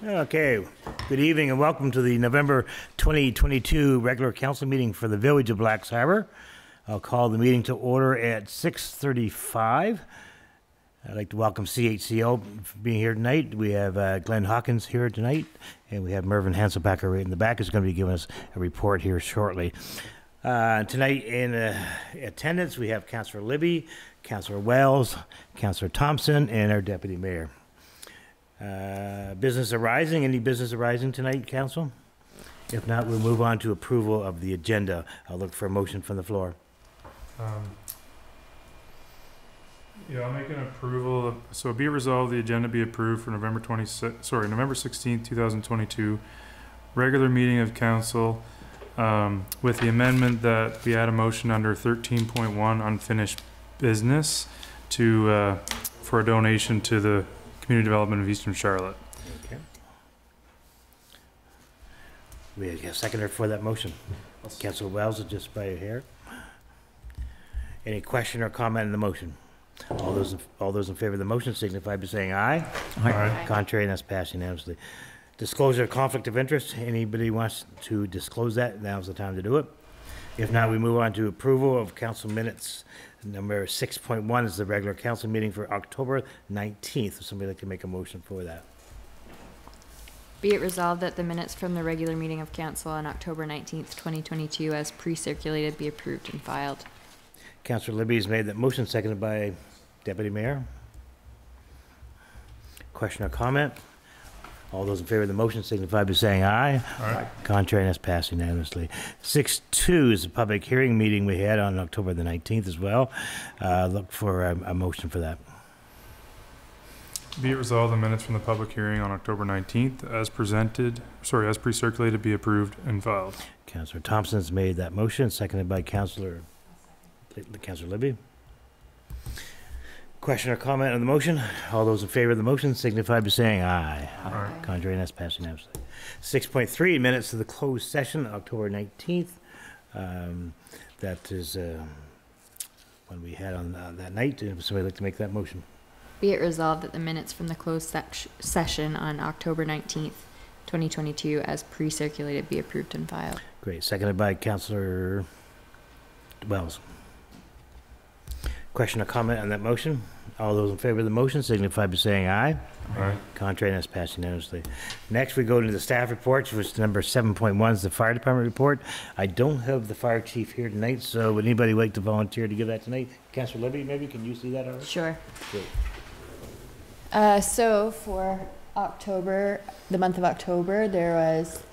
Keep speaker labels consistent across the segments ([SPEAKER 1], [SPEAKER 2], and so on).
[SPEAKER 1] Okay, good evening and welcome to the November 2022 regular council meeting for the Village of Blacks Harbour. I'll call the meeting to order at 6:35. I'd like to welcome CHCO for being here tonight. We have Glenn Hawkins here tonight, and we have Mervyn Hanselbacher right in the back who's going to be giving us a report here shortly. Tonight in attendance, we have Councillor Libby, Councillor Wells, Councillor Thompson, and our Deputy Mayor. Business arising? Any business arising tonight, Council? If not, we'll move on to approval of the agenda. I'll look for a motion from the floor.
[SPEAKER 2] Yeah, I'll make an approval. So be it resolved, the agenda be approved for November 16th, 2022, regular meeting of council, with the amendment that we add a motion under 13.1 unfinished business to for a donation to the Community Development of Eastern Charlotte.
[SPEAKER 1] Okay. We have a seconder for that motion. Councillor Wells, just by your hair. Any question or comment on the motion? All those in favor of the motion signify by saying aye.
[SPEAKER 2] Aye.
[SPEAKER 1] Contrary, and that's passed unanimously. Disclosure of conflict of interest. Anybody wants to disclose that? Now's the time to do it. If not, we move on to approval of council minutes. Number 6.1 is the regular council meeting for October 19th. Would somebody like to make a motion for that?
[SPEAKER 3] Be it resolved that the minutes from the regular meeting of council on October 19th, 2022 as pre-circulated be approved and filed.
[SPEAKER 1] Councillor Libby has made that motion, seconded by Deputy Mayor. Question or comment? All those in favor of the motion signify by saying aye.
[SPEAKER 2] Aye.
[SPEAKER 1] Contrary, and that's passed unanimously. 6.2 is a public hearing meeting we had on October the 19th as well. Look for a motion for that.
[SPEAKER 2] Be it resolved, the minutes from the public hearing on October 19th as pre-circulated be approved and filed.
[SPEAKER 1] Councillor Thompson's made that motion, seconded by Councillor Libby. Question or comment on the motion? All those in favor of the motion signify by saying aye.
[SPEAKER 2] Aye.
[SPEAKER 1] Contrary, and that's passed unanimously. 6.3, minutes of the closed session, October 19th. That is when we had on that night. Would somebody like to make that motion?
[SPEAKER 3] Be it resolved that the minutes from the closed session on October 19th, 2022 as pre-circulated be approved and filed.
[SPEAKER 1] Great. Seconded by Councillor Wells. Question or comment on that motion? All those in favor of the motion signify by saying aye.
[SPEAKER 2] Aye.
[SPEAKER 1] Contrary, and that's passed unanimously. Next, we go to the staff reports, which number 7.1 is the fire department report. I don't have the fire chief here tonight, so would anybody like to volunteer to give that tonight? Councillor Libby, maybe, can you see that already?
[SPEAKER 3] Sure.
[SPEAKER 1] Great.
[SPEAKER 3] So for October, the month of October, there was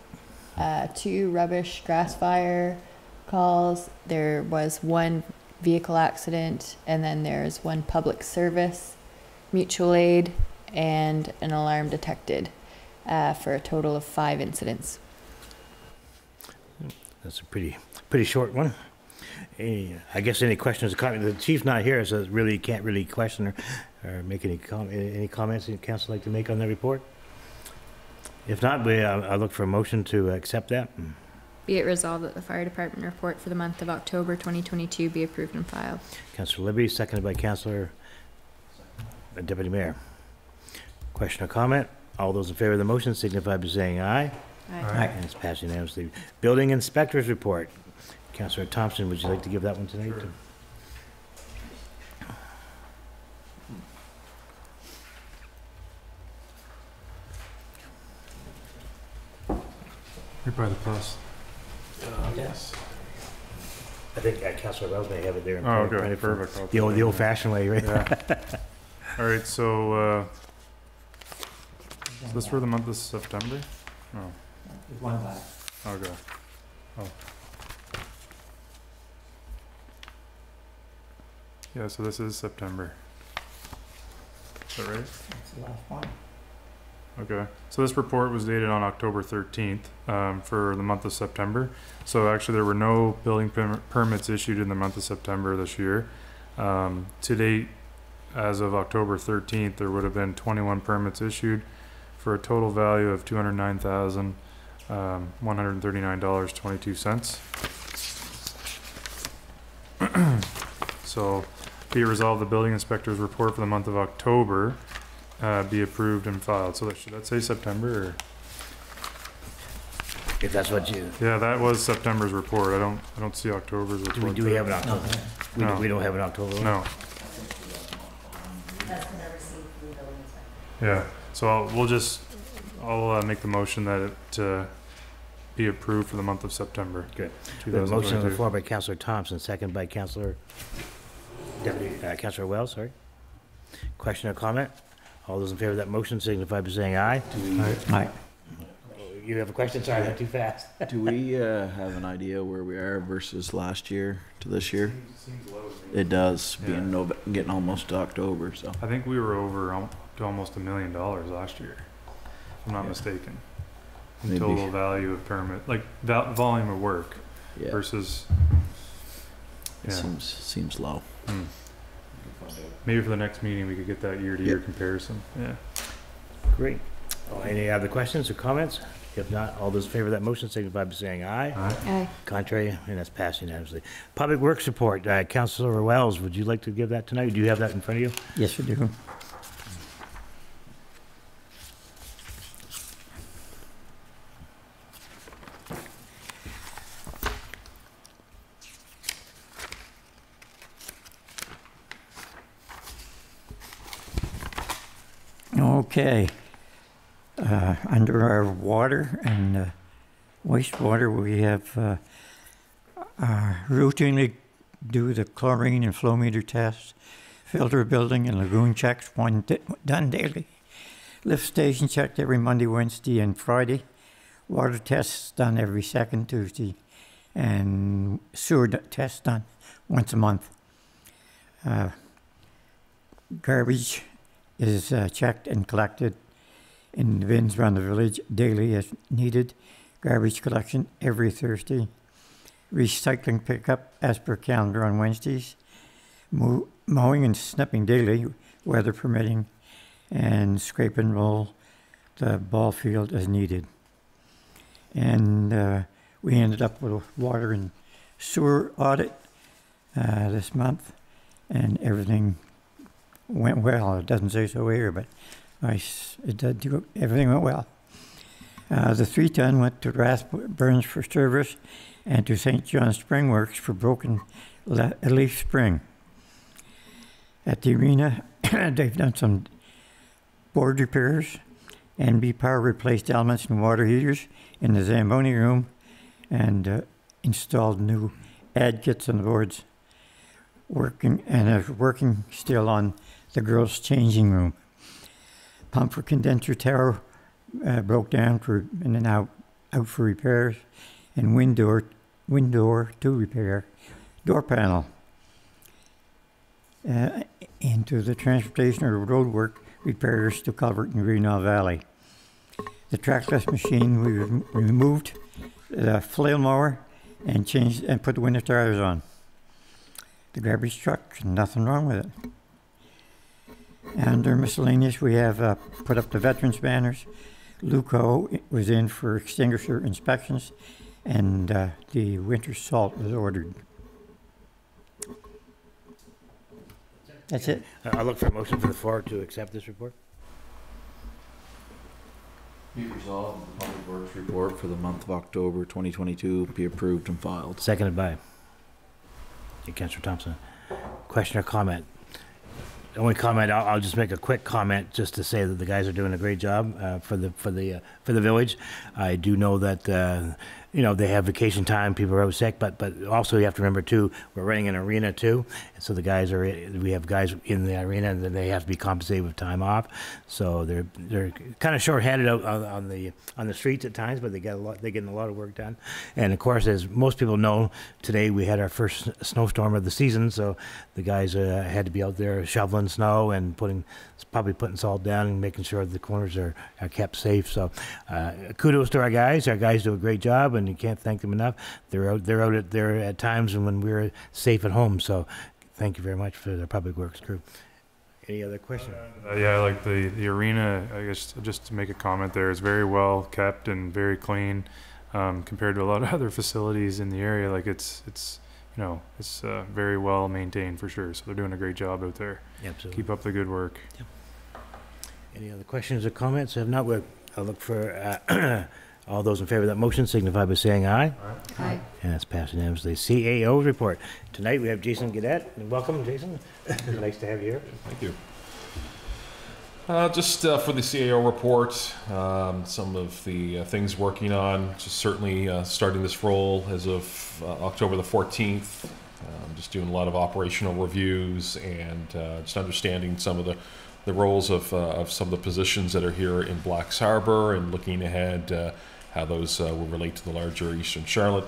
[SPEAKER 3] 2 rubbish grass fire calls. There was 1 vehicle accident, and then there's 1 public service, mutual aid, and an alarm detected, for a total of 5 incidents.
[SPEAKER 1] That's a pretty short one. I guess any questions or comments? The chief's not here, so really can't really question or make any comments the council like to make on that report. If not, I'll look for a motion to accept that.
[SPEAKER 3] Be it resolved that the fire department report for the month of October 2022 be approved and filed.
[SPEAKER 1] Councillor Libby, seconded by Councillor Deputy Mayor. Question or comment? All those in favor of the motion signify by saying aye.
[SPEAKER 2] Aye.
[SPEAKER 1] And it's passed unanimously. Building inspector's report. Councillor Thompson, would you like to give that one tonight?
[SPEAKER 2] Sure. Right by the plus.
[SPEAKER 1] Yes. I think Councillor Wells may have it there.
[SPEAKER 2] Oh, okay, perfect.
[SPEAKER 1] The old-fashioned way, right?
[SPEAKER 2] Yeah. All right, so is this for the month of September? No.
[SPEAKER 4] There's one back.
[SPEAKER 2] Okay. Oh. Yeah, so this is September. Is that right?
[SPEAKER 4] That's the last one.
[SPEAKER 2] Okay. So this report was dated on October 13th for the month of September. So actually there were no building permits issued in the month of September this year. To date, as of October 13th, there would have been 21 permits issued for a total value of $209,139.22. So be it resolved, the building inspector's report for the month of October be approved and filed. So should that say September or?
[SPEAKER 1] If that's what you,
[SPEAKER 2] Yeah, that was September's report. I don't see October's report.
[SPEAKER 1] do we have an October?
[SPEAKER 2] No.
[SPEAKER 1] We don't have an October one?
[SPEAKER 2] No.
[SPEAKER 5] That's been received from the building inspector.
[SPEAKER 2] Yeah. So I'll make the motion that it be approved for the month of September.
[SPEAKER 1] Good. We have a motion on the
[SPEAKER 2] 2022.
[SPEAKER 1] floor by Councillor Thompson, second by Councillor Councillor Wells, sorry. Question or comment? All those in favor of that motion signify by saying aye.
[SPEAKER 4] Aye.
[SPEAKER 1] You have a question? Sorry, I went too fast.
[SPEAKER 6] Do we have an idea where we are versus last year to this year?
[SPEAKER 2] Seems low to me.
[SPEAKER 6] It does,
[SPEAKER 2] Yeah.
[SPEAKER 6] being getting almost to October, so.
[SPEAKER 2] I think we were over to almost $1 million last year, if I'm not
[SPEAKER 6] Yeah.
[SPEAKER 2] mistaken. In
[SPEAKER 6] Maybe.
[SPEAKER 2] total value of permit, like volume of work
[SPEAKER 6] Yeah,
[SPEAKER 2] versus.
[SPEAKER 6] it
[SPEAKER 2] Yeah.
[SPEAKER 6] seems low.
[SPEAKER 2] Hmm. Maybe for the next meeting, we could get that year-to-year comparison. Yeah.
[SPEAKER 1] Great. Any other questions or comments? If not, all those in favor of that motion signify by saying aye.
[SPEAKER 3] Aye.
[SPEAKER 1] Contrary, and that's passed unanimously. Public Works Report, Councillor Wells, would you like to give that tonight? Do you have that in front of you?
[SPEAKER 4] Yes, we do. Okay. Under our water and wastewater, we have routinely do the chlorine and flow meter tests, filter building and lagoon checks, done daily. Lift station checked every Monday, Wednesday, and Friday. Water tests done every second Tuesday, and sewer tests done once a month. Garbage is checked and collected in the bins around the village daily as needed. Garbage collection every Thursday. Recycling pickup as per calendar on Wednesdays. Mowing and snipping daily, weather permitting, and scrape and roll the ball field as needed. And we ended up with a water and sewer audit this month, and everything went well. It doesn't say so here, but it did do, everything went well. The 3-ton went to Rathburns for service and to St. John's Spring Works for broken leaf spring. At the arena, they've done some board repairs. NB Power replaced elements and water heaters in the Zamboni room and installed new ad kits on the boards. Working still on the girls' changing room. Pump for condenser tower broke down and then out for repairs, and wind door to repair. Door panel into the transportation or road work repairs to Culvert and Greenall Valley. The trackless machine, we removed the flail mower and changed and put the winter tires on. The garbage truck, nothing wrong with it. Under miscellaneous, we have put up the veterans banners. Luco was in for extinguisher inspections, and the winter salt was ordered. That's it.
[SPEAKER 1] I'll look for a motion for the floor to accept this report.
[SPEAKER 6] Be resolved, the Public Works report for the month of October 2022 be approved and filed.
[SPEAKER 1] Seconded by Councillor Thompson. Question or comment? The only comment, I'll just make a quick comment just to say that the guys are doing a great job for the village. I do know that they have vacation time, people are out sick, but also you have to remember too, we're running an arena too, so we have guys in the arena and then they have to be compensated with time off. So they're kind of short-handed out on the streets at times, but they're getting a lot of work done. And of course, as most people know, today we had our first snowstorm of the season, so the guys had to be out there shoveling snow and probably putting salt down and making sure the corners are kept safe. So kudos to our guys. Our guys do a great job, and you can't thank them enough. They're out there at times when we're safe at home. So thank you very much for the Public Works crew. Any other questions?
[SPEAKER 2] Yeah, like the arena, I guess just to make a comment there, is very well kept and very clean compared to a lot of other facilities in the area. Like it's very well maintained for sure. So they're doing a great job out there.
[SPEAKER 1] Absolutely.
[SPEAKER 2] Keep up the good work.
[SPEAKER 1] Any other questions or comments? If not, I'll look for all those in favor of that motion signify by saying aye.
[SPEAKER 3] Aye.
[SPEAKER 1] And that's passed unanimously. CAO report. Tonight we have Jason Gadet. Welcome, Jason. Nice to have you here.
[SPEAKER 7] Thank you. Just for the CAO report, some of the things working on, just certainly starting this role as of October the 14th. Just doing a lot of operational reviews and just understanding some of the roles of some of the positions that are here in Blacks Harbour and looking ahead how those will relate to the larger Eastern Charlotte.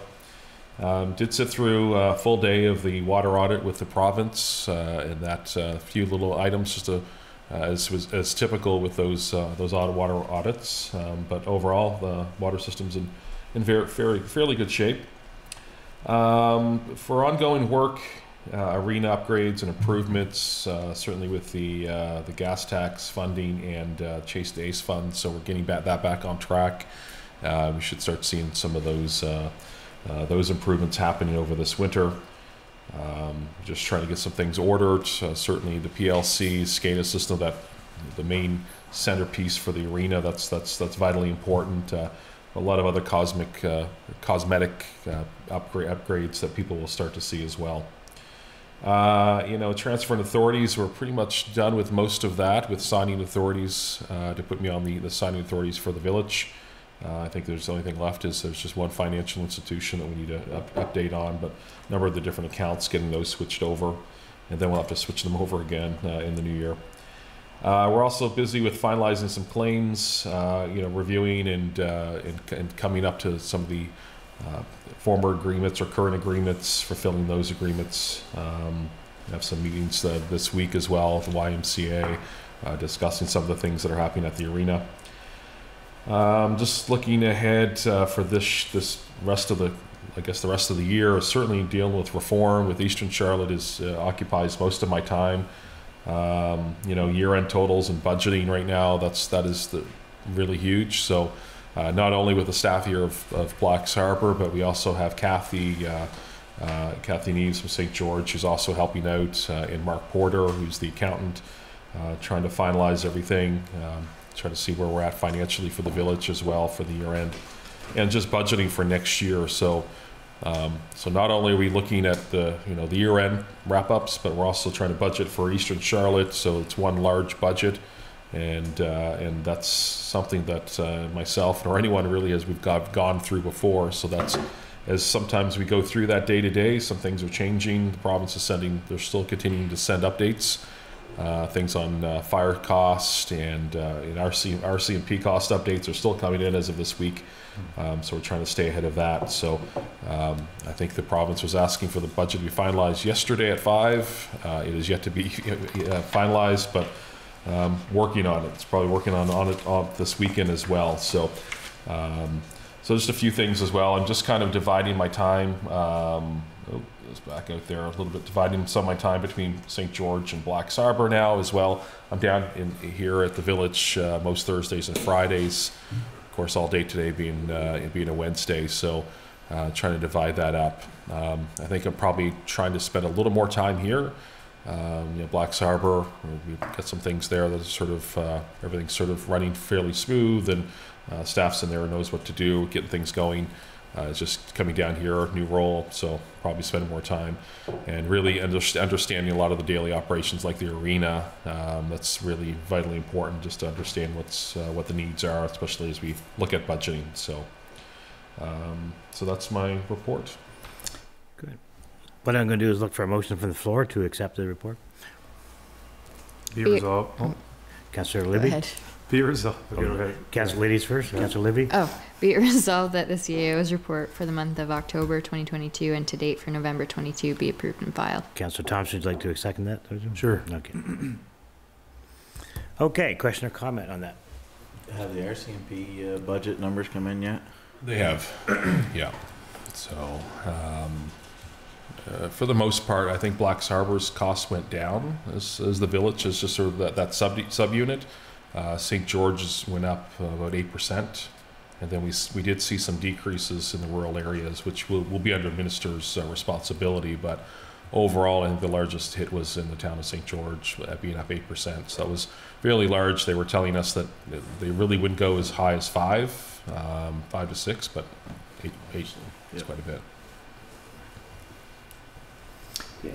[SPEAKER 7] Did sit through a full day of the water audit with the province and that few little items just to as typical with those water audits, but overall the water system's in fairly good shape. For ongoing work, arena upgrades and improvements, certainly with the gas tax funding and Chase the Ace fund, so we're getting that back on track. We should start seeing some of those improvements happening over this winter. Just trying to get some things ordered. Certainly the PLC SCADA system, that the main centerpiece for the arena, that's vitally important. A lot of other cosmetic upgrades that people will start to see as well. Transferring authorities, we're pretty much done with most of that, with signing authorities to put me on the signing authorities for the village. I think there's the only thing left is there's just one financial institution that we need to update on, but a number of the different accounts, getting those switched over, and then we'll have to switch them over again in the new year. We're also busy with finalizing some claims, reviewing and coming up to some of the former agreements or current agreements, fulfilling those agreements. We have some meetings this week as well with the YMCA, discussing some of the things that are happening at the arena. Just looking ahead for this rest of the year, certainly dealing with reform with Eastern Charlotte occupies most of my time. Year-end totals and budgeting right now, that is really huge. So not only with the staff here of Blacks Harbour, but we also have Kathy Neves from St. George, who's also helping out, and Mark Porter, who's the accountant, trying to finalize everything. Try to see where we're at financially for the village as well for the year end, and just budgeting for next year. So not only are we looking at the year end wrap ups, but we're also trying to budget for Eastern Charlotte. So it's one large budget, and that's something that myself or anyone really we've gone through before. So that's, as sometimes we go through that day to day, some things are changing. The province is they're still continuing to send updates. Things on fire cost and RCMP cost updates are still coming in as of this week, so we're trying to stay ahead of that. So I think the province was asking for the budget to be finalized yesterday at 5. It is yet to be finalized, but working on it. It's probably working on it this weekend as well. So just a few things as well. I'm just kind of dividing my time. Back out there a little bit, dividing some of my time between St. George and Blacks Harbour now as well. I'm down here at the village most Thursdays and Fridays. Of course, all day today being a Wednesday, so trying to divide that up. I think I'm probably trying to spend a little more time here. Blacks Harbour, we've got some things there that sort of everything's sort of running fairly smooth, and staff's in there, knows what to do, getting things going. It's just coming down here, new role, so probably spending more time and really understanding a lot of the daily operations like the arena. That's really vitally important, just to understand what the needs are, especially as we look at budgeting. So that's my report.
[SPEAKER 1] Good. What I'm going to do is look for a motion from the floor to accept the report.
[SPEAKER 2] Be resolved.
[SPEAKER 1] Councillor
[SPEAKER 3] Go
[SPEAKER 1] Libby.
[SPEAKER 3] ahead.
[SPEAKER 2] Be resolved. Go ahead.
[SPEAKER 1] Councillor ladies first. Councillor Libby.
[SPEAKER 3] Be it resolved that the CAO's report for the month of October 2022 and to date for November 22 be approved and filed.
[SPEAKER 1] Councillor Thompson, would you like to second that?
[SPEAKER 2] Sure.
[SPEAKER 1] Okay. Okay, question or comment on that?
[SPEAKER 6] Have the RCMP budget numbers come in yet?
[SPEAKER 7] They have, yeah. So for the most part, I think Blacks Harbour's costs went down as the village is just sort of that subunit. St. George's went up about 8%, and then we did see some decreases in the rural areas, which will be under minister's responsibility. But overall, I think the largest hit was in the town of St. George, being up 8%. So that was fairly large. They were telling us that they really wouldn't go as high as 5 to 6, but 8 is quite a bit.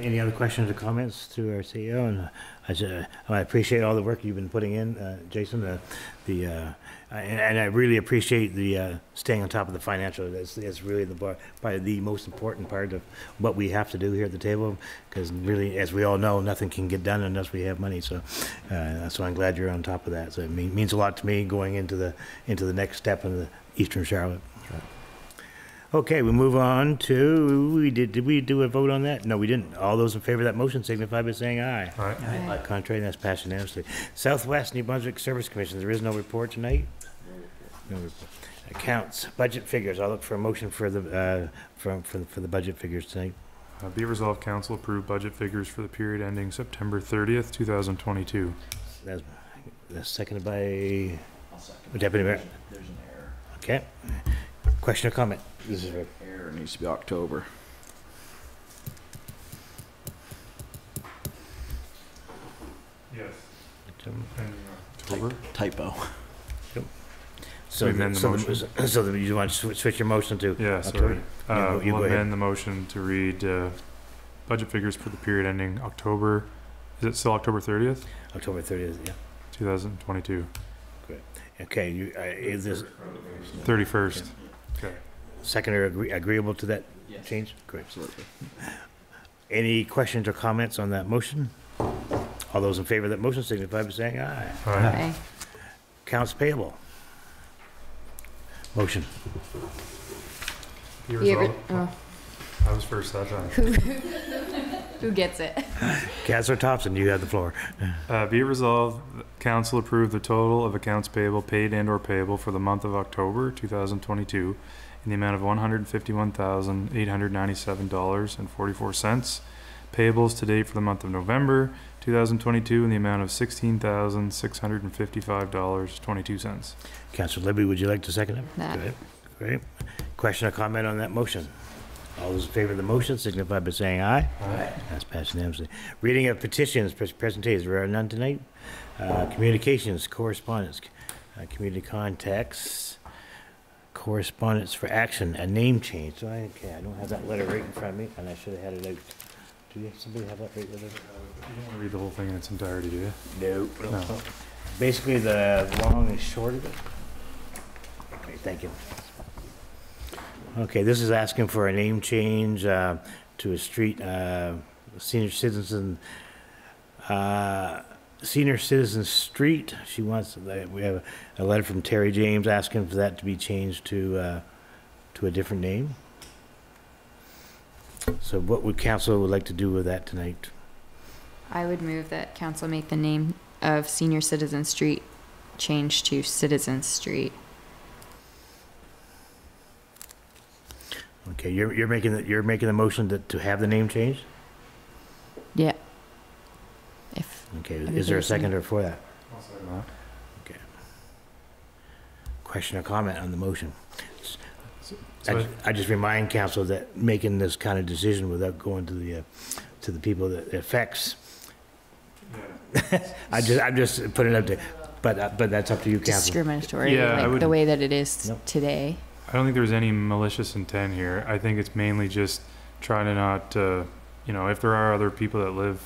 [SPEAKER 1] Any other questions or comments to our CEO? And I appreciate all the work you've been putting in, Jason. And I really appreciate the staying on top of the financial. That's really probably the most important part of what we have to do here at the table. Because really, as we all know, nothing can get done unless we have money. So I'm glad you're on top of that. So it means a lot to me going into the next step in the Eastern Charlotte. Okay, we move on to, did we do a vote on that? No, we didn't. All those in favor of that motion signify by saying aye.
[SPEAKER 2] Aye.
[SPEAKER 1] Contrary, that's passed unanimously. Southwest New Brunswick Service Commission, there is no report tonight? No report. Accounts, budget figures, I'll look for a motion for the, for the budget figures tonight.
[SPEAKER 2] Be resolved, council approve budget figures for the period ending September 30th, 2022.
[SPEAKER 1] That's seconded by
[SPEAKER 6] I'll second.
[SPEAKER 1] Deputy Mayor.
[SPEAKER 6] There's an error.
[SPEAKER 1] Okay. Question or comment? This is
[SPEAKER 6] Error needs to be October.
[SPEAKER 2] Yes. October?
[SPEAKER 6] Typo.
[SPEAKER 1] so.
[SPEAKER 2] We amend the motion.
[SPEAKER 1] So you want to switch your motion to?
[SPEAKER 2] Yeah,
[SPEAKER 1] October?
[SPEAKER 2] sorry.
[SPEAKER 1] You
[SPEAKER 2] We'll
[SPEAKER 1] go ahead.
[SPEAKER 2] amend the motion to read budget figures for the period ending October, is it still October 30th,
[SPEAKER 1] October 30th, yeah.
[SPEAKER 2] 2022?
[SPEAKER 1] Okay, is this
[SPEAKER 2] 31st. Okay.
[SPEAKER 1] seconder agreeable to that
[SPEAKER 6] Yes.
[SPEAKER 1] change? Great.
[SPEAKER 6] Absolutely.
[SPEAKER 1] Any questions or comments on that motion? All those in favor of that motion signify by saying aye.
[SPEAKER 2] All right.
[SPEAKER 3] Okay.
[SPEAKER 1] Accounts payable. Motion.
[SPEAKER 2] Be
[SPEAKER 3] You ever-
[SPEAKER 2] resolved.
[SPEAKER 3] oh,
[SPEAKER 2] I was first that time.
[SPEAKER 3] who gets it?
[SPEAKER 1] Councilor Thompson, you have the floor.
[SPEAKER 2] Be it resolved, council approve the total of accounts payable paid and or payable for the month of October 2022 in the amount of $151,897.44. Payables to date for the month of November 2022 in the amount of $16,655.22.
[SPEAKER 1] Councilor Libby, would you like to second it?
[SPEAKER 3] Nah.
[SPEAKER 1] Go ahead. Great. Question or comment on that motion? All those in favor of the motion signify by saying aye.
[SPEAKER 2] Aye.
[SPEAKER 1] That's passed unanimously. Reading of petitions, presentations, there are none tonight. Communications, correspondence, community contacts, correspondence for action, a name change. So I don't have that letter right in front of me, and I should have had it out. Do you, somebody have that right with us?
[SPEAKER 2] You don't want to read the whole thing in its entirety, do you?
[SPEAKER 1] No.
[SPEAKER 2] No.
[SPEAKER 1] Basically, the long and short of it. Okay, thank you. Okay, this is asking for a name change to a street, senior citizen street. She wants, we have a letter from Terry James asking for that to be changed to a different name. So what would council would like to do with that tonight?
[SPEAKER 3] I would move that council make the name of Senior Citizen Street change to Citizen Street.
[SPEAKER 1] Okay, you're making the motion to have the name changed?
[SPEAKER 3] Yeah. If
[SPEAKER 1] Okay, is there a seconder for that?
[SPEAKER 2] I'll second that.
[SPEAKER 1] Okay. Question or comment on the motion?
[SPEAKER 2] So
[SPEAKER 1] I just remind council that making this kind of decision without going to the people that it affects, I'm just putting it up there, but that's up to you, council.
[SPEAKER 3] discriminatory,
[SPEAKER 2] Yeah, I
[SPEAKER 3] like
[SPEAKER 2] would-
[SPEAKER 3] the way that it is
[SPEAKER 1] Yep.
[SPEAKER 3] today.
[SPEAKER 2] I don't think there's any malicious intent here. I think it's mainly just trying to not, if there are other people that live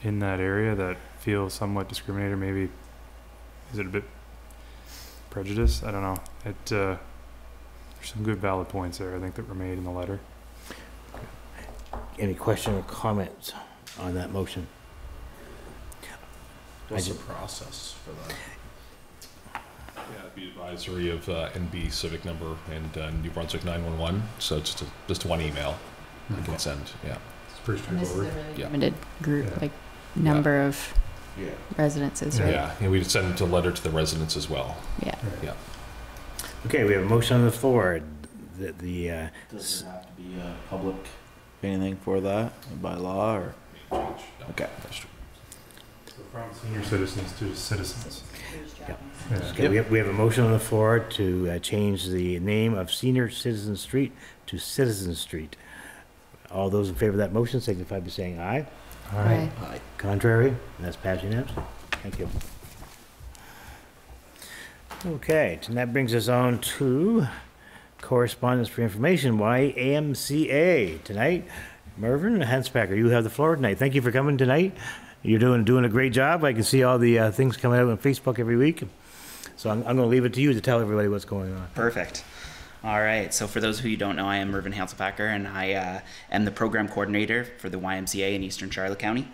[SPEAKER 2] in that area that feel somewhat discriminated, maybe, is it a bit prejudiced? I don't know. There's some good valid points there, I think, that were made in the letter.
[SPEAKER 1] Any question or comments on that motion?
[SPEAKER 7] What's the process for that? Yeah, it'd be advisory of NB Civic number and New Brunswick 911. So it's just one email you can send. Yeah.
[SPEAKER 2] It's pretty
[SPEAKER 3] And this is a
[SPEAKER 2] straightforward.
[SPEAKER 3] really
[SPEAKER 7] Yeah.
[SPEAKER 3] limited group,
[SPEAKER 2] Yeah.
[SPEAKER 3] like number of
[SPEAKER 6] Yeah.
[SPEAKER 3] residences, right?
[SPEAKER 7] Yeah, and we'd send a letter to the residents as well.
[SPEAKER 3] Yeah.
[SPEAKER 1] Okay, we have a motion on the floor.
[SPEAKER 6] Does it have to be public anything for that by law or? Okay.
[SPEAKER 2] So from senior citizens to citizens.
[SPEAKER 1] Yep.
[SPEAKER 2] Yeah.
[SPEAKER 1] Okay, we have a motion on the floor to change the name of Senior Citizen Street to Citizen Street. All those in favor of that motion signify by saying aye.
[SPEAKER 3] Aye.
[SPEAKER 6] Aye.
[SPEAKER 1] Contrary? And that's passed unanimously. Thank you. Okay, and that brings us on to correspondence for information, YMCA. Tonight, Mervyn Henspacker, you have the floor tonight. Thank you for coming tonight. You're doing a great job. I can see all the things coming out on Facebook every week. So I'm going to leave it to you to tell everybody what's going on.
[SPEAKER 8] Perfect. All right. So for those who you don't know, I am Mervyn Henspacker, and I am the program coordinator for the YMCA in Eastern Charlotte County.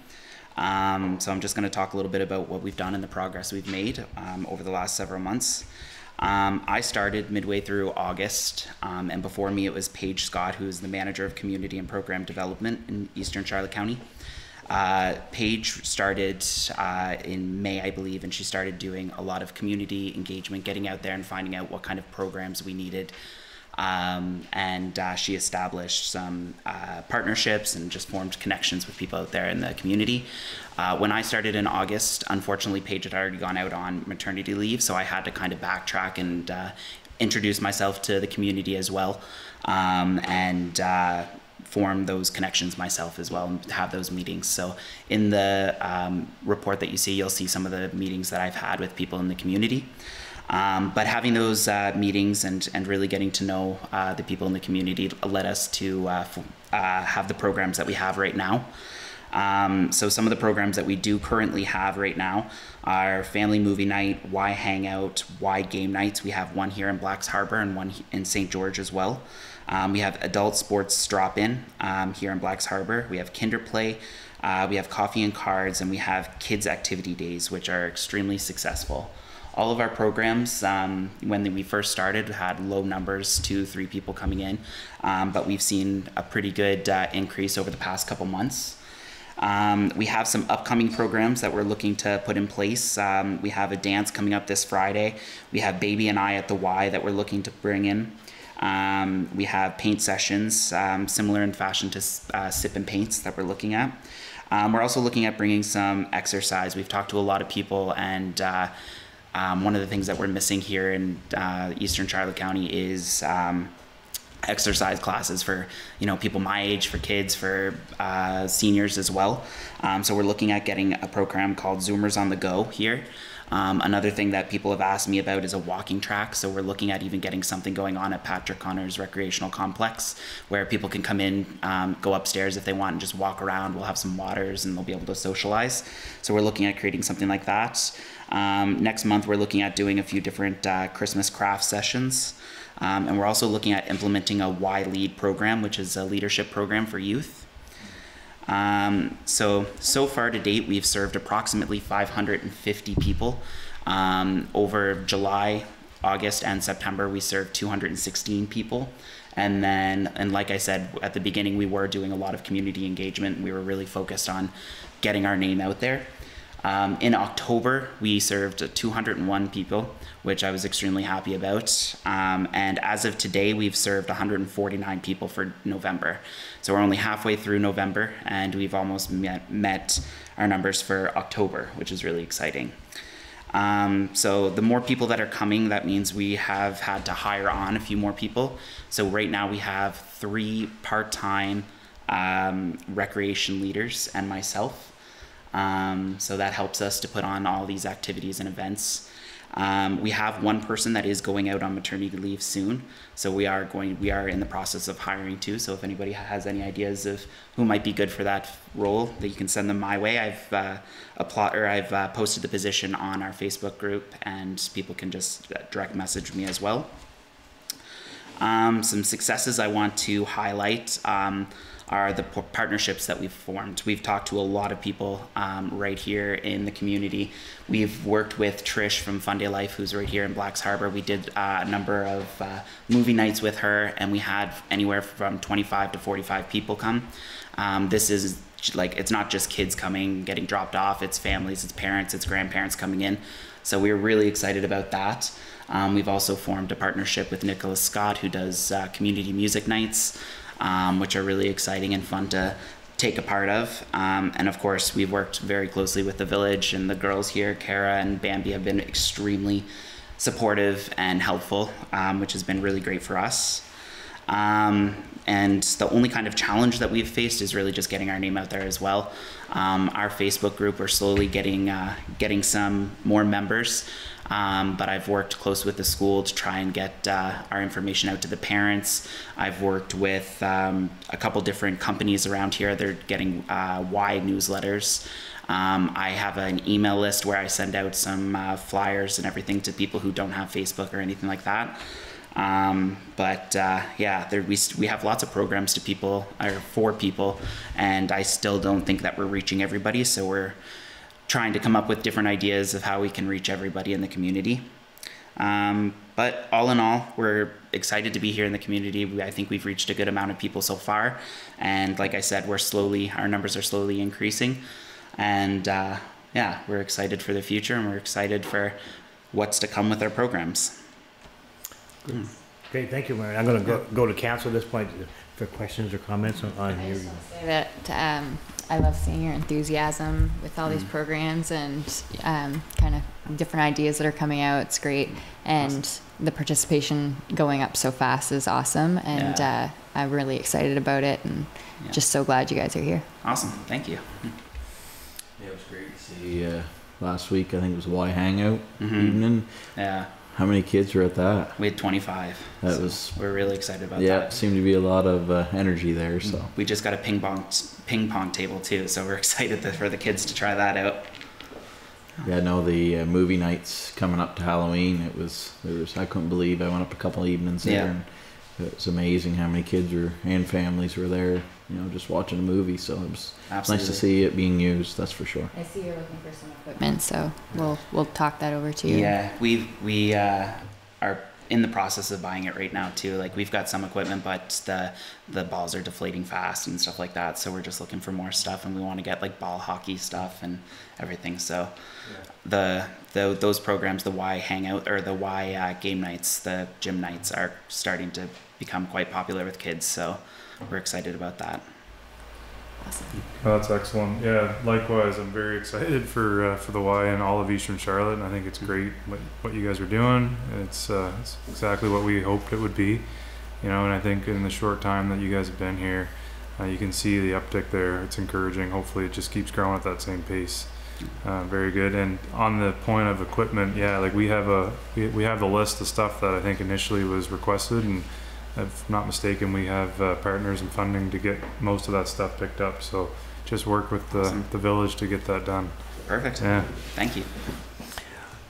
[SPEAKER 8] So I'm just going to talk a little bit about what we've done and the progress we've made over the last several months. I started midway through August, and before me it was Paige Scott, who is the manager of community and program development in Eastern Charlotte County. Paige started in May, I believe, and she started doing a lot of community engagement, getting out there and finding out what kind of programs we needed. And she established some partnerships and just formed connections with people out there in the community. When I started in August, unfortunately, Paige had already gone out on maternity leave, so I had to kind of backtrack and introduce myself to the community as well, and form those connections myself as well and have those meetings. So in the report that you see, you'll see some of the meetings that I've had with people in the community. But having those meetings and really getting to know the people in the community led us to have the programs that we have right now. So some of the programs that we do currently have right now are Family Movie Night, Y Hangout, Y Game Nights. We have one here in Blacks Harbour and one in St. George as well. We have Adult Sports Drop-In here in Blacks Harbour. We have Kinder Play. We have Coffee and Cards, and we have Kids Activity Days, which are extremely successful. All of our programs, when we first started, had low numbers, 2-3 people coming in, but we've seen a pretty good increase over the past couple months. We have some upcoming programs that we're looking to put in place. We have a dance coming up this Friday. We have Baby and I at the Y that we're looking to bring in. We have paint sessions, similar in fashion to Sip and Paints that we're looking at. We're also looking at bringing some exercise. We've talked to a lot of people, and one of the things that we're missing here in Eastern Charlotte County is exercise classes for people my age, for kids, for seniors as well. So we're looking at getting a program called Zoomers on the Go here. Another thing that people have asked me about is a walking track. So we're looking at even getting something going on at Patrick Connors Recreational Complex, where people can come in, go upstairs if they want and just walk around. We'll have some waters and they'll be able to socialize. So we're looking at creating something like that. Next month, we're looking at doing a few different Christmas craft sessions. And we're also looking at implementing a Y Lead program, which is a leadership program for youth. So far to date, we've served approximately 550 people. Over July, August, and September, we served 216 people. And like I said at the beginning, we were doing a lot of community engagement. We were really focused on getting our name out there. In October, we served 201 people, which I was extremely happy about. And as of today, we've served 149 people for November. So we're only halfway through November, and we've almost met our numbers for October, which is really exciting. So the more people that are coming, that means we have had to hire on a few more people. So right now we have 3 part-time recreation leaders and myself. So that helps us to put on all these activities and events. We have one person that is going out on maternity leave soon, so we are in the process of hiring too. So if anybody has any ideas of who might be good for that role, that you can send them my way. I've posted the position on our Facebook group, and people can just direct message me as well. Some successes I want to highlight are the partnerships that we've formed. We've talked to a lot of people right here in the community. We've worked with Trish from Fun Day Life, who's right here in Blacks Harbour. We did a number of movie nights with her, and we had anywhere from 25 to 45 people come. This is it's not just kids coming, getting dropped off, it's families, it's parents, it's grandparents coming in. So we're really excited about that. We've also formed a partnership with Nicholas Scott, who does community music nights, which are really exciting and fun to take a part of. And of course, we've worked very closely with the village, and the girls here, Kara and Bambi, have been extremely supportive and helpful, which has been really great for us. And the only kind of challenge that we've faced is really just getting our name out there as well. Our Facebook group, we're slowly getting some more members, but I've worked close with the school to try and get our information out to the parents. I've worked with a couple different companies around here. They're getting Y newsletters. I have an email list where I send out some flyers and everything to people who don't have Facebook or anything like that. Yeah, we have lots of programs to people, or for people, and I still don't think that we're reaching everybody. So we're trying to come up with different ideas of how we can reach everybody in the community. But all in all, we're excited to be here in the community. I think we've reached a good amount of people so far. And like I said, our numbers are slowly increasing. And yeah, we're excited for the future, and we're excited for what's to come with our programs.
[SPEAKER 1] Okay, thank you, Mary. I'm going to go to council at this point for questions or comments on here.
[SPEAKER 3] That I love seeing your enthusiasm with all these programs and kind of different ideas that are coming out. It's great, and the participation going up so fast is awesome. And I'm really excited about it, and just so glad you guys are here.
[SPEAKER 8] Awesome, thank you.
[SPEAKER 6] Yeah, it was great to see last week. I think it was Y Hangout evening.
[SPEAKER 8] Yeah.
[SPEAKER 6] How many kids were at that?
[SPEAKER 8] We had 25. We're really excited about that.
[SPEAKER 6] Yeah, seemed to be a lot of energy there. So
[SPEAKER 8] we just got a ping pong table too, so we're excited for the kids to try that out.
[SPEAKER 6] Yeah, no, the movie nights coming up to Halloween. I couldn't believe I went up a couple of evenings there, and it was amazing how many kids and families were there. Just watching a movie. So it was nice to see it being used. That's for sure.
[SPEAKER 3] I see you're looking for some equipment, so we'll talk that over to you.
[SPEAKER 8] Yeah, we are in the process of buying it right now too. Like, we've got some equipment, but the balls are deflating fast and stuff like that. So we're just looking for more stuff, and we want to get like ball hockey stuff and everything. So those programs, the Y Hangout or the Y game nights, the gym nights, are starting to become quite popular with kids. So we're excited about that.
[SPEAKER 3] Awesome.
[SPEAKER 2] Oh, that's excellent. Yeah, likewise, I'm very excited for the Y and all of Eastern Charlotte, and I think it's great what you guys are doing. It's exactly what we hoped it would be, and I think in the short time that you guys have been here, you can see the uptick there. It's encouraging. Hopefully it just keeps growing at that same pace. Very good. And on the point of equipment, like we have the list of stuff that I think initially was requested, and if not mistaken, we have partners and funding to get most of that stuff picked up. So just work with the village to get that done.
[SPEAKER 8] Perfect.
[SPEAKER 2] Yeah.
[SPEAKER 8] Thank you.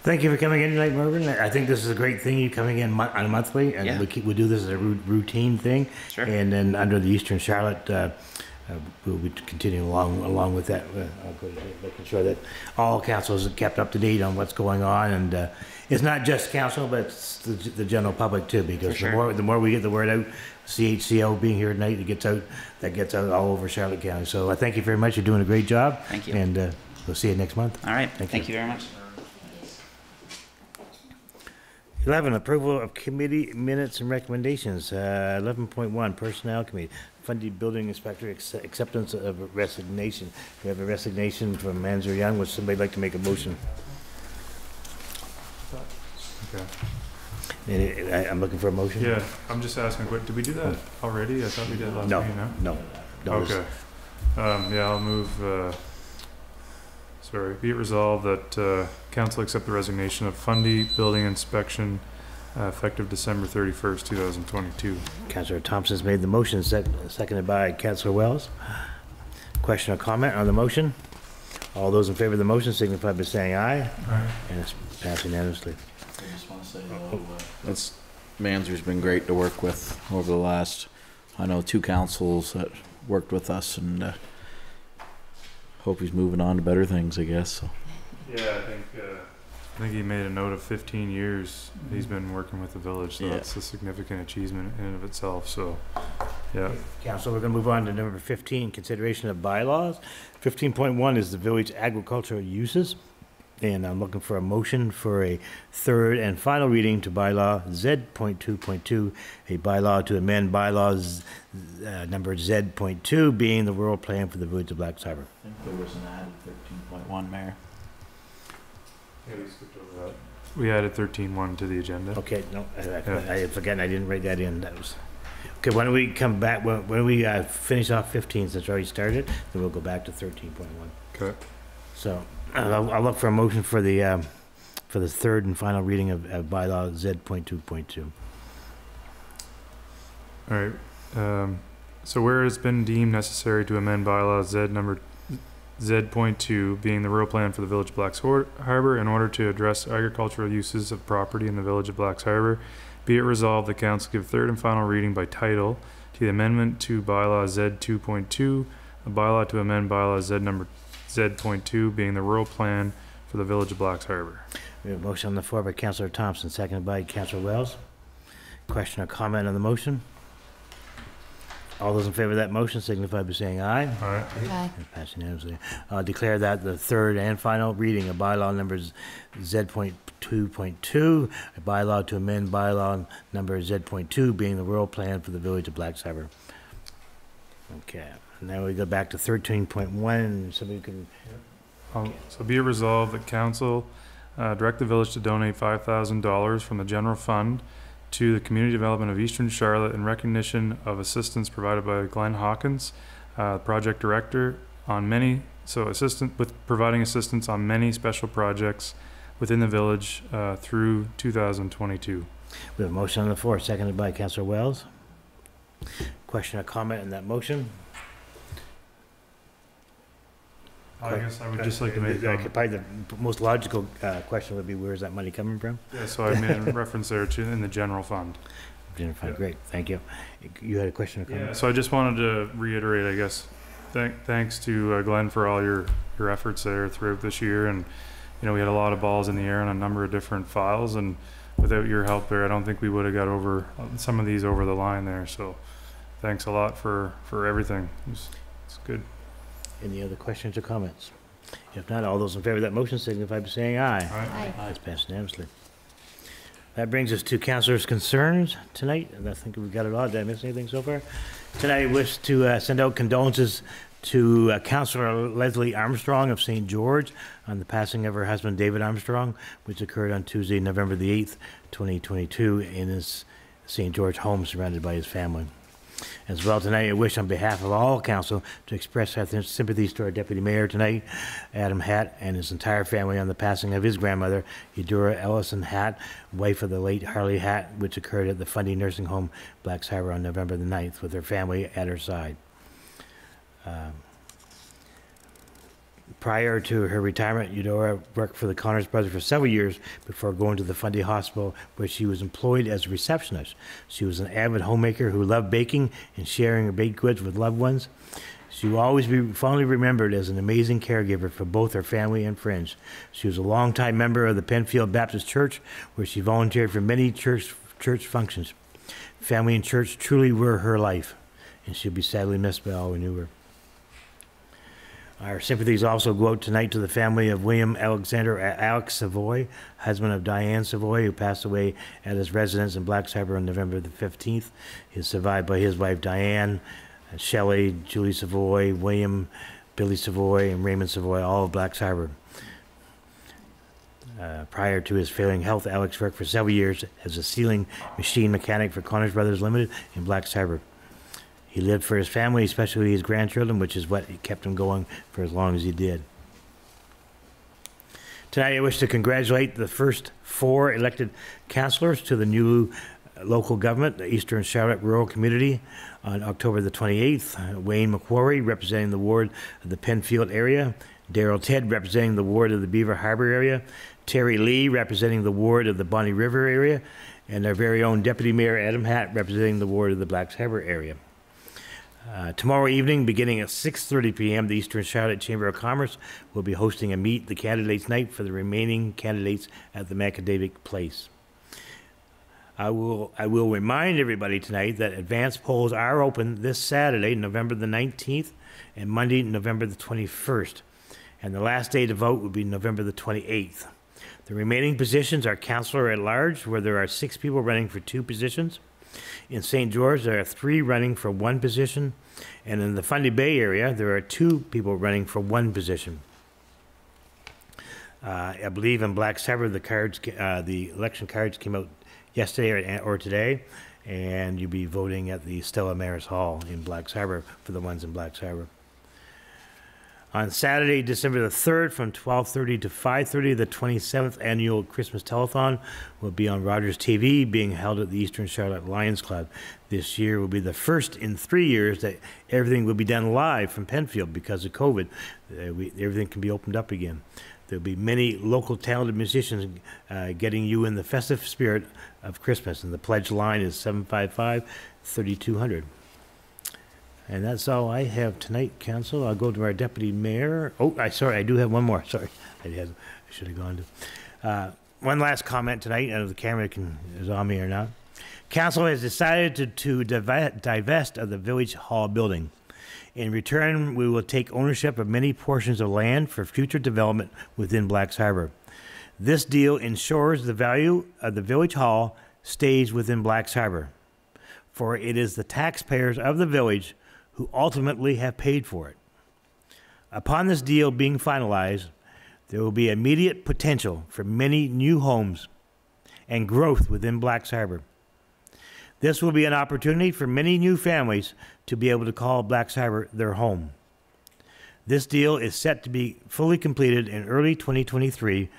[SPEAKER 1] Thank you for coming in tonight, Mervyn. I think this is a great thing, you coming in on a monthly, and we do this as a routine thing.
[SPEAKER 8] Sure.
[SPEAKER 1] And then under the Eastern Charlotte, we'll be continuing along with that, making sure that all councils are kept up to date on what's going on, and it's not just council, but it's the general public too, because the more we get the word out, CHCO being here tonight, that gets out all over Charlotte County. So I thank you very much. You're doing a great job.
[SPEAKER 8] Thank you.
[SPEAKER 1] And we'll see you next month.
[SPEAKER 8] All right. Thank you very much.
[SPEAKER 1] 11, approval of committee minutes and recommendations. 11.1, personnel committee. Funded building inspector acceptance of resignation. We have a resignation from Manzer Young. Would somebody like to make a motion?
[SPEAKER 2] Okay.
[SPEAKER 1] I'm looking for a motion.
[SPEAKER 2] Yeah, I'm just asking quick. Did we do that already? I thought we did last meeting.
[SPEAKER 1] No.
[SPEAKER 2] Okay. I'll move. Be it resolved that council accept the resignation of Fundy Building Inspection effective December 31st, 2022.
[SPEAKER 1] Councillor Thompson's made the motion, seconded by Councillor Wells. Question or comment on the motion? All those in favor of the motion signify by saying aye.
[SPEAKER 2] Aye.
[SPEAKER 1] And it's passed unanimously.
[SPEAKER 6] I just want to say Manzer's been great to work with over the last, 2 councils that worked with us, and hope he's moving on to better things, I guess. So.
[SPEAKER 2] Yeah, I think he made a note of 15 years he's been working with the village, so that's a significant achievement in and of itself. So, yeah.
[SPEAKER 1] Council, we're going to move on to number 15, consideration of bylaws. 15.1 is the village agricultural uses, and I'm looking for a motion for a third and final reading to bylaw Z.2.2, a bylaw to amend bylaws number Z.2, being the rural plan for the village of Black Harbour.
[SPEAKER 6] I think there was an added 13.1, Mayor.
[SPEAKER 2] Yeah, we skipped over that. We added 13.1 to the agenda.
[SPEAKER 1] Okay, no, I had forgotten, I didn't write that in. Okay, why don't we come back, when we finish off 15, since we already started, then we'll go back to 13.1.
[SPEAKER 2] Okay.
[SPEAKER 1] So I'll look for a motion for the third and final reading of bylaw Z.2.2.
[SPEAKER 2] All right. So where it's been deemed necessary to amend bylaw Z.2, being the rural plan for the Village of Blacks Harbour, in order to address agricultural uses of property in the Village of Blacks Harbour, be it resolved, the council give third and final reading by title to the amendment to bylaw Z.2.2, a bylaw to amend bylaw Z.2, being the rural plan for the Village of Blacks Harbour.
[SPEAKER 1] We have a motion on the floor by Councillor Thompson, seconded by Councillor Wells. Question or comment on the motion? All those in favor of that motion signify by saying aye.
[SPEAKER 2] All right.
[SPEAKER 3] Aye.
[SPEAKER 1] Passed unanimously. Declare that the third and final reading of bylaw numbers Z.2.2, a bylaw to amend bylaw number Z.2, being the rural plan for the Village of Blacks Harbour. Okay, now we go back to 13.1. Somebody can.
[SPEAKER 2] So be it resolved that council direct the village to donate $5,000 from the general fund to the community development of Eastern Charlotte in recognition of assistance provided by Glenn Hawkins, project director, providing assistance on many special projects within the village through 2022.
[SPEAKER 1] We have a motion on the floor, seconded by Councillor Wells. Question or comment on that motion?
[SPEAKER 2] I guess I would just like to make
[SPEAKER 1] probably the most logical question would be, where is that money coming from?
[SPEAKER 2] yeah, so I made a reference there to in the general fund.
[SPEAKER 1] Jennifer, great, thank you. You had a question or comment?
[SPEAKER 2] Yeah, so I just wanted to reiterate, I guess, thanks to Glenn for all your efforts there throughout this year, and we had a lot of balls in the air on a number of different files, and without your help there, I don't think we would have got over some of these over the line there. So, thanks a lot for everything. It's good.
[SPEAKER 1] Any other questions or comments? If not, all those in favor of that motion signify by saying aye.
[SPEAKER 2] Aye.
[SPEAKER 3] Aye.
[SPEAKER 1] It's passed unanimously. That brings us to councillors' concerns tonight, and I think we've got it all. Did I miss anything so far? Tonight, I wish to send out condolences to Councillor Leslie Armstrong of St. George on the passing of her husband, David Armstrong, which occurred on Tuesday, November the 8th, 2022, in his St. George home surrounded by his family. As well, tonight, I wish on behalf of all council to express our sympathies to our deputy mayor tonight, Adam Hatt, and his entire family on the passing of his grandmother, Eudora Ellison Hatt, wife of the late Harley Hatt, which occurred at the Fundy Nursing Home, Blacks Harbour, on November the 9th, with her family at her side. Prior to her retirement, Eudora worked for the Connors brothers for several years before going to the Fundy Hospital, where she was employed as a receptionist. She was an avid homemaker who loved baking and sharing her baked goods with loved ones. She will always be fondly remembered as an amazing caregiver for both her family and friends. She was a longtime member of the Penfield Baptist Church, where she volunteered for many church functions. Family and church truly were her life, and she'll be sadly missed by all who knew her. Our sympathies also go out tonight to the family of William Alexander Alex Savoy, husband of Diane Savoy, who passed away at his residence in Blacks Harbour on November the 15th. He is survived by his wife Diane, Shelley, Julie Savoy, William, Billy Savoy, and Raymond Savoy, all of Blacks Harbour. Prior to his failing health, Alex worked for several years as a sealing machine mechanic for Connors Brothers Limited in Blacks Harbour. He lived for his family, especially his grandchildren, which is what kept him going for as long as he did. Tonight, I wish to congratulate the first 4 elected councillors to the new local government, the Eastern Charlotte Rural Community, on October the 28th. Wayne McQuarrie, representing the ward of the Penfield area. Darrell Ted, representing the ward of the Beaver Harbour area. Terry Lee, representing the ward of the Bonnie River area. And our very own Deputy Mayor Adam Hatt, representing the ward of the Blacks Harbour area. Tomorrow evening, beginning at 6:30 p.m., the Eastern Charlotte Chamber of Commerce will be hosting a Meet the Candidates Night for the remaining candidates at the Macadavic Place. I will remind everybody tonight that advance polls are open this Saturday, November the 19th, and Monday, November the 21st. And the last day to vote will be November the 28th. The remaining positions are Councillor at Large, where there are 6 people running for 2 positions. In St. George, there are 3 running for 1 position, and in the Fundy Bay area, there are 2 people running for 1 position. I believe in Blacks Harbour, the election cards came out yesterday or today, and you'll be voting at the Stella Maris Hall in Blacks Harbour for the ones in Blacks Harbour. On Saturday, December the 3rd, from 12:30 to 5:30, the 27th annual Christmas Telethon will be on Rogers TV, being held at the Eastern Charlotte Lions Club. This year will be the first in 3 years that everything will be done live from Penfield because of COVID. Everything can be opened up again. There'll be many local talented musicians getting you in the festive spirit of Christmas, and the pledge line is 755-3200. And that's all I have tonight, Council. I'll go to our Deputy Mayor. Oh, I do have one more. Sorry, I should have gone to. One last comment tonight. I don't know if the camera is on me or not. Council has decided to divest of the Village Hall building. In return, we will take ownership of many portions of land for future development within Blacks Harbour. This deal ensures the value of the Village Hall stays within Blacks Harbour, for it is the taxpayers of the village who ultimately have paid for it. Upon this deal being finalized, there will be immediate potential for many new homes and growth within Blacks Harbour. This will be an opportunity for many new families to be able to call Blacks Harbour their home. This deal is set to be fully completed in early 2023.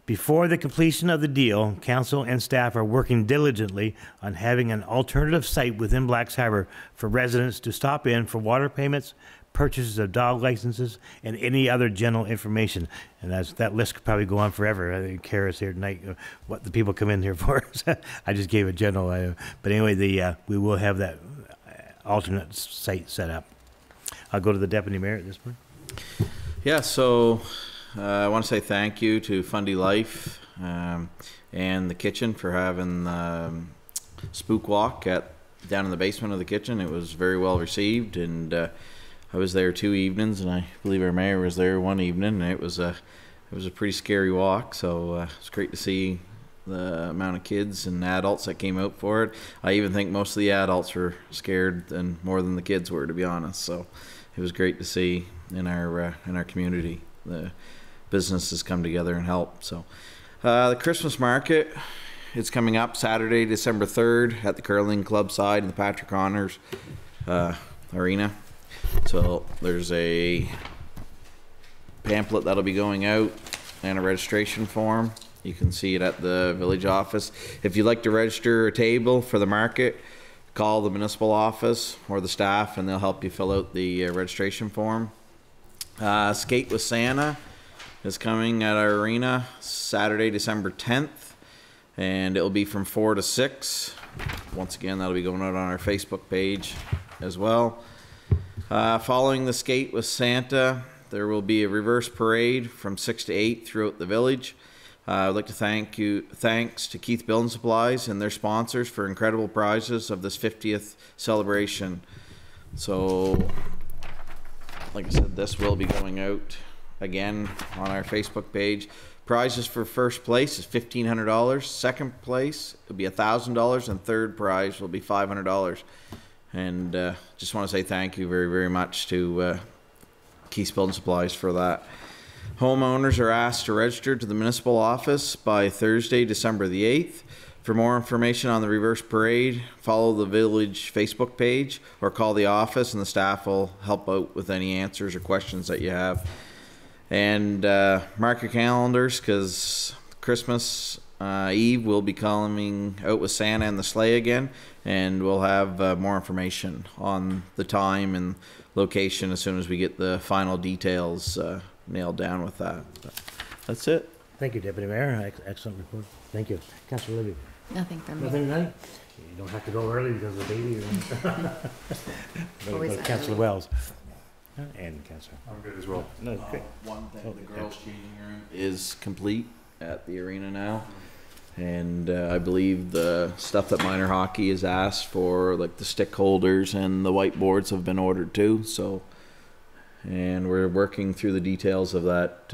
[SPEAKER 1] Before the completion of the deal, Council and staff are working diligently on having an alternative site within Blacks Harbour for residents to stop in for water payments, purchases of dog licenses, and any other general information. And that list could probably go on forever. I think Kara's here tonight, what the people come in here for. I just gave a general, but anyway, we will have that alternate site set up. I'll go to the Deputy Mayor at this point.
[SPEAKER 6] Yeah, so I want to say thank you to Fundy Life and the kitchen for having Spook Walk down in the basement of the kitchen. It was very well received, and I was there 2 evenings, and I believe our mayor was there one evening, and it was a pretty scary walk. So it's great to see the amount of kids and adults that came out for it. I even think most of the adults were scared more than the kids were, to be honest. So it was great to see in our community the businesses come together and help. So the Christmas market, it's coming up Saturday, December 3rd at the Curling Club side in the Patrick Honors Arena. So there's a pamphlet that'll be going out and a registration form. You can see it at the village office. If you'd like to register a table for the market, call the municipal office or the staff and they'll help you fill out the registration form. Skate with Santa is coming at our arena Saturday, December 10th, and it'll be from 4 to 6. Once again, that'll be going out on our Facebook page as well. Following the Skate with Santa, there will be a reverse parade from 6 to 8 throughout the village. I'd like to thanks to Keith Building Supplies and their sponsors for incredible prizes of this 50th celebration. So, like I said, this will be going out again on our Facebook page. Prizes for first place is $1,500. Second place will be $1,000, and third prize will be $500. And just want to say thank you very, very much to Keith Building Supplies for that. Homeowners are asked to register to the municipal office by Thursday, December the 8th. For more information on the reverse parade, follow the village Facebook page or call the office and the staff will help out with any answers or questions that you have. And mark your calendars because Christmas Eve we'll be coming out with Santa and the sleigh again, and we'll have more information on the time and location as soon as we get the final details nailed down with that. But that's it.
[SPEAKER 1] Thank you, Deputy Mayor. Excellent report. Thank you. Councilor Libby.
[SPEAKER 3] Nothing from me.
[SPEAKER 1] Nothing tonight? You don't have to go early because of the baby.
[SPEAKER 3] Always
[SPEAKER 1] Or Councilor Wells. And Councilor.
[SPEAKER 2] I'm good as well.
[SPEAKER 1] No, great.
[SPEAKER 6] One thing, the girls' changing room is complete at the arena now. And I believe the stuff that minor hockey has asked for, like the stick holders and the whiteboards, have been ordered too. So, and we're working through the details of that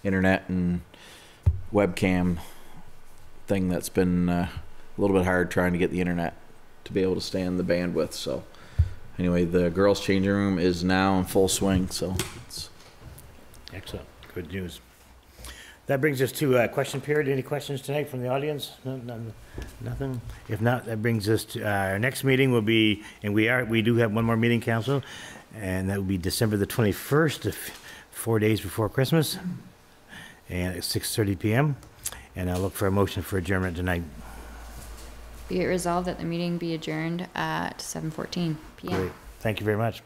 [SPEAKER 6] internet and webcam thing that's been a little bit hard trying to get the internet to be able to stand the bandwidth. So anyway, the girls' changing room is now in full swing. So it's
[SPEAKER 1] Excellent. Good news. That brings us to question period. Any questions tonight from the audience? No, none, nothing? If not, that brings us to our next meeting will be, and we do have one more meeting, council, and that will be December the 21st, 4 days before Christmas, and at 6:30 p.m. And I'll look for a motion for adjournment tonight.
[SPEAKER 3] Be it resolved that the meeting be adjourned at 7:14 p.m.
[SPEAKER 1] Great. Thank you very much.